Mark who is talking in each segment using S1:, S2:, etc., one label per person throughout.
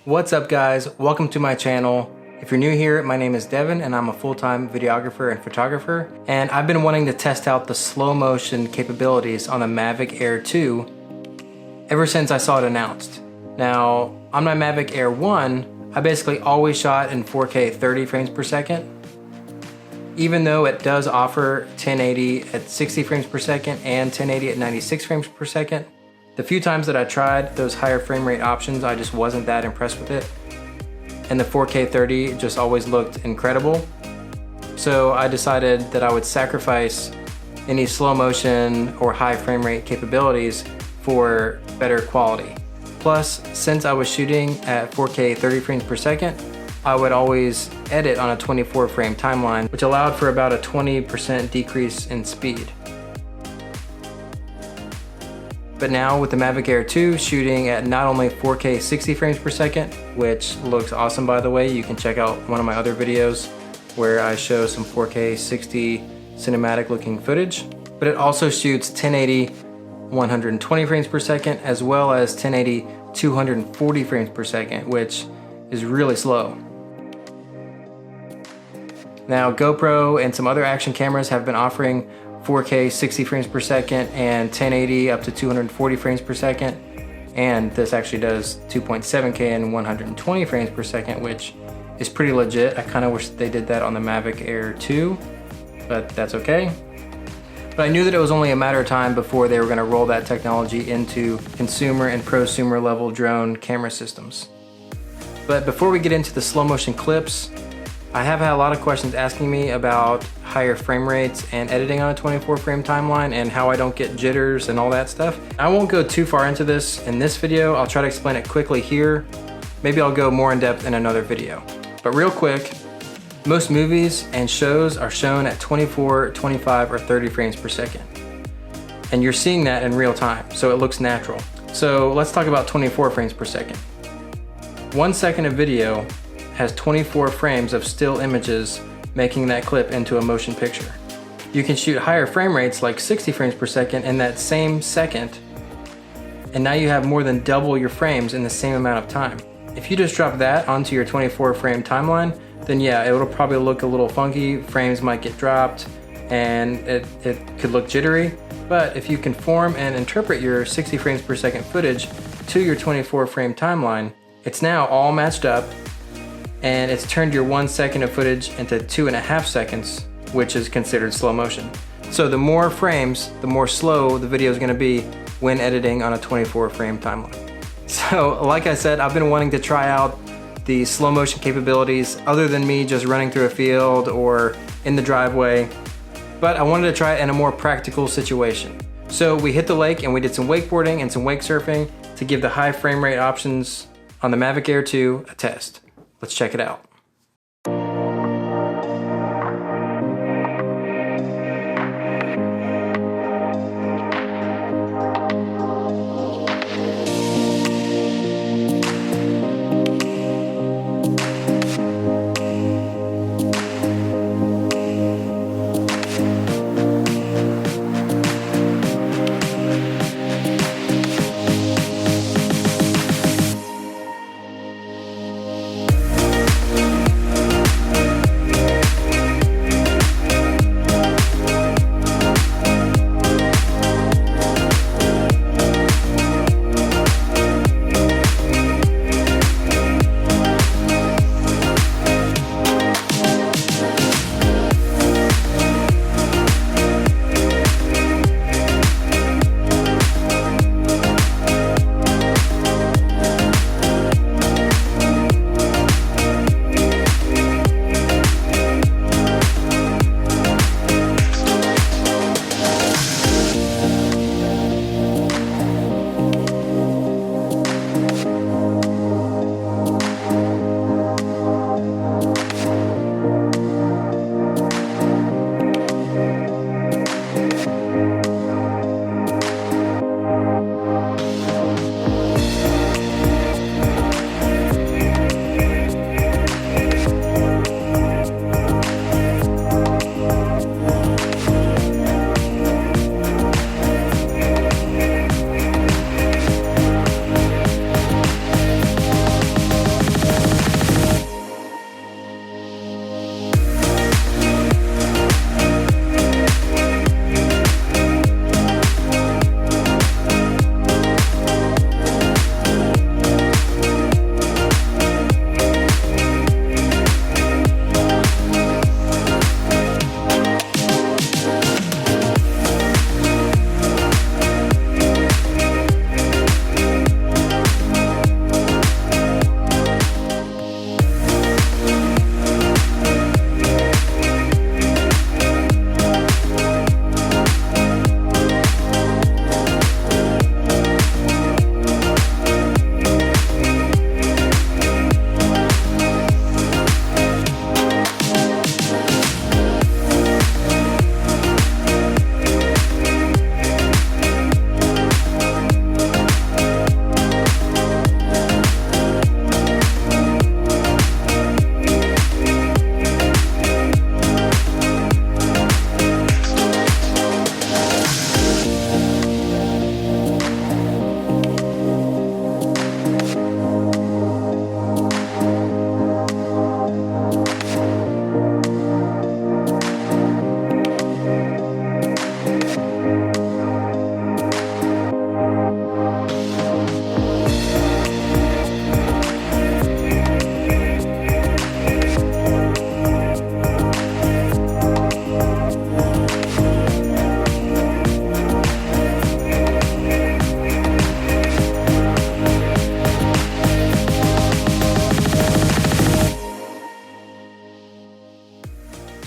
S1: What's up guys, welcome to my channel. If you're new here, my name is Devin and I'm a full-time videographer and photographer, and I've been wanting to test out the slow motion capabilities on the Mavic Air 2 ever since I saw it announced. Now, on my Mavic Air 1, I basically always shot in 4K 30 frames per second. Even though it does offer 1080 at 60 frames per second and 1080 at 96 frames per second, the few times that I tried those higher frame rate options, I just wasn't that impressed with it. And the 4K 30 just always looked incredible. So I decided that I would sacrifice any slow motion or high frame rate capabilities for better quality. Plus, since I was shooting at 4K 30 frames per second, I would always edit on a 24 frame timeline, which allowed for about a 20% decrease in speed. But now with the Mavic Air 2 shooting at not only 4K 60 frames per second, which looks awesome by the way, you can check out one of my other videos where I show some 4K 60 cinematic looking footage, but it also shoots 1080 120 frames per second as well as 1080 240 frames per second, which is really slow. Now GoPro and some other action cameras have been offering 4K 60 frames per second and 1080 up to 240 frames per second, and this actually does 2.7K and 120 frames per second, which is pretty legit. I kind of wish they did that on the Mavic Air 2, but that's okay. But I knew that it was only a matter of time before they were going to roll that technology into consumer and prosumer level drone camera systems. But before we get into the slow motion clips, I have had a lot of questions asking me about higher frame rates and editing on a 24 frame timeline and how I don't get jitters and all that stuff. I won't go too far into this in this video. I'll try to explain it quickly here. Maybe I'll go more in depth in another video. But real quick, most movies and shows are shown at 24, 25, or 30 frames per second. And you're seeing that in real time, so it looks natural. So let's talk about 24 frames per second. 1 second of video has 24 frames of still images, making that clip into a motion picture. You can shoot higher frame rates like 60 frames per second in that same second, and now you have more than double your frames in the same amount of time. If you just drop that onto your 24 frame timeline, then yeah, it'll probably look a little funky, frames might get dropped, and it could look jittery. But if you conform and interpret your 60 frames per second footage to your 24 frame timeline, it's now all matched up, and it's turned your 1 second of footage into 2.5 seconds, which is considered slow motion. So the more frames, the more slow the video is gonna be when editing on a 24 frame timeline. So like I said, I've been wanting to try out the slow motion capabilities other than me just running through a field or in the driveway, but I wanted to try it in a more practical situation. So we hit the lake and we did some wakeboarding and some wake surfing to give the high frame rate options on the Mavic Air 2 a test. Let's check it out.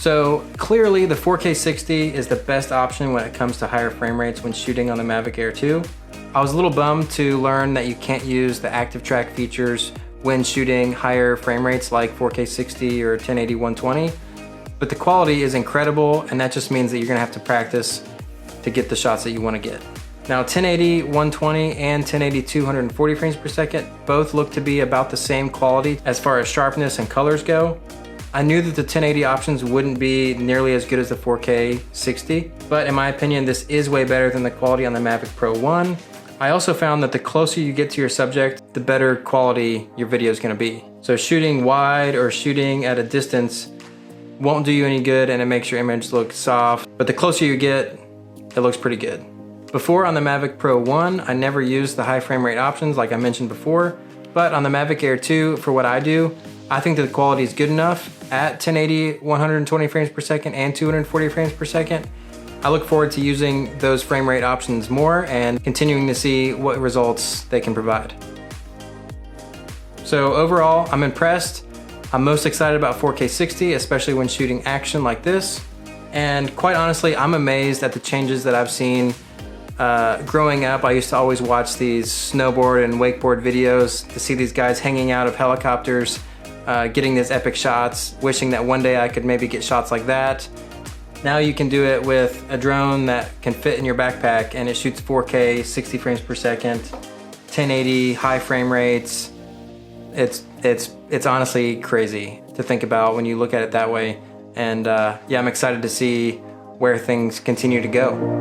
S1: So clearly the 4K 60 is the best option when it comes to higher frame rates when shooting on the Mavic Air 2. I was a little bummed to learn that you can't use the active track features when shooting higher frame rates like 4K 60 or 1080 120, but the quality is incredible, and that just means that you're gonna have to practice to get the shots that you wanna get. Now 1080 120 and 1080 240 frames per second both look to be about the same quality as far as sharpness and colors go. I knew that the 1080 options wouldn't be nearly as good as the 4K 60, but in my opinion, this is way better than the quality on the Mavic Pro 1. I also found that the closer you get to your subject, the better quality your video is gonna be. So shooting wide or shooting at a distance won't do you any good, and it makes your image look soft, but the closer you get, it looks pretty good. Before on the Mavic Pro 1, I never used the high frame rate options like I mentioned before, but on the Mavic Air 2, for what I do, I think that the quality is good enough at 1080 120 frames per second and 240 frames per second. I look forward to using those frame rate options more and continuing to see what results they can provide. So overall, I'm impressed. I'm most excited about 4K 60, especially when shooting action like this. And quite honestly, I'm amazed at the changes that I've seen. Growing up, I used to always watch these snowboard and wakeboard videos to see these guys hanging out of helicopters, getting these epic shots, wishing that one day I could maybe get shots like that. Now you can do it with a drone that can fit in your backpack, and it shoots 4K 60 frames per second, 1080 high frame rates. It's honestly crazy to think about when you look at it that way. And yeah, I'm excited to see where things continue to go.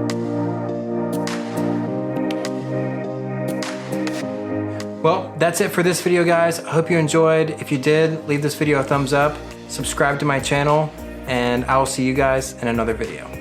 S1: Well, that's it for this video, guys. I hope you enjoyed. If you did, leave this video a thumbs up, subscribe to my channel, and I will see you guys in another video.